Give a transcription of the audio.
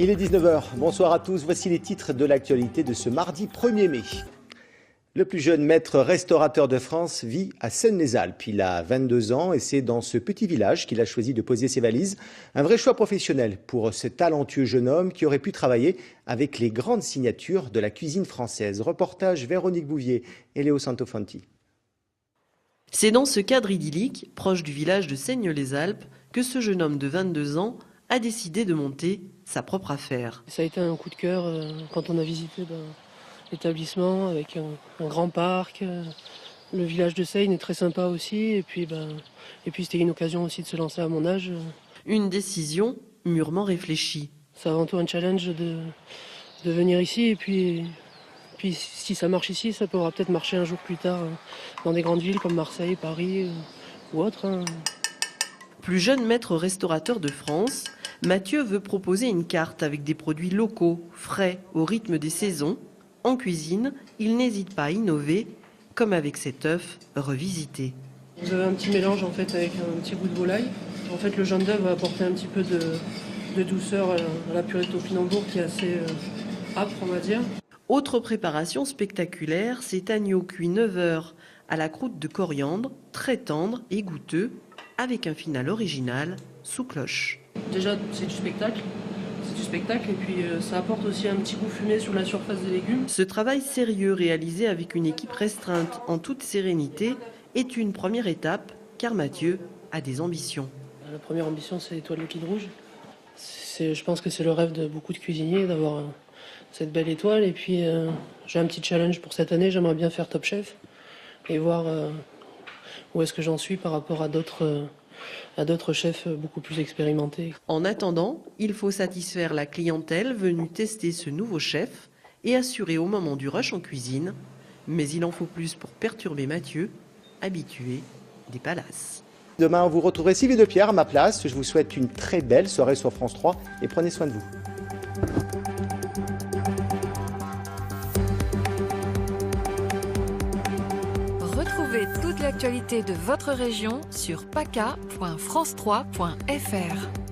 Il est 19 h. Bonsoir à tous. Voici les titres de l'actualité de ce mardi 1er mai. Le plus jeune maître restaurateur de France vit à Seynes-les-Alpes. Il a 22 ans et c'est dans ce petit village qu'il a choisi de poser ses valises. Un vrai choix professionnel pour ce talentueux jeune homme qui aurait pu travailler avec les grandes signatures de la cuisine française. Reportage Véronique Bouvier et Léo Santofanti. C'est dans ce cadre idyllique, proche du village de Seynes-les-Alpes, que ce jeune homme de 22 ans a décidé de monter sa propre affaire. Ça a été un coup de cœur quand on a visité l'établissement avec un grand parc. Le village de Seynes est très sympa aussi. Et puis c'était une occasion aussi de se lancer à mon âge. Une décision mûrement réfléchie. C'est avant tout un challenge de venir ici. Et puis si ça marche ici, ça pourra peut-être marcher un jour plus tard dans des grandes villes comme Marseille, Paris ou autres. Plus jeune maître restaurateur de France, Mathieu veut proposer une carte avec des produits locaux, frais, au rythme des saisons. En cuisine, il n'hésite pas à innover, comme avec cet œuf revisité. Vous avez un petit mélange en fait avec un petit goût de volaille. En fait, le jaune d'œuf va apporter un petit peu de douceur à la purée de topinambour qui est assez âpre, on va dire. Autre préparation spectaculaire, cet agneau cuit 9 heures à la croûte de coriandre, très tendre et goûteux, avec un final original sous cloche. Déjà, c'est du spectacle. Et puis ça apporte aussi un petit goût fumé sur la surface des légumes. Ce travail sérieux réalisé avec une équipe restreinte en toute sérénité est une première étape car Mathieu a des ambitions. La première ambition, c'est l'étoile liquide rouge. Je pense que c'est le rêve de beaucoup de cuisiniers d'avoir cette belle étoile. Et puis j'ai un petit challenge pour cette année, j'aimerais bien faire Top Chef et voir où est-ce que j'en suis par rapport à d'autres chefs beaucoup plus expérimentés. En attendant, il faut satisfaire la clientèle venue tester ce nouveau chef et assurer au moment du rush en cuisine. Mais il en faut plus pour perturber Mathieu, habitué des palaces. Demain, vous retrouverez Sylvie Depierre à ma place. Je vous souhaite une très belle soirée sur France 3 et prenez soin de vous. Retrouvez toute l'actualité de votre région sur paca.france3.fr.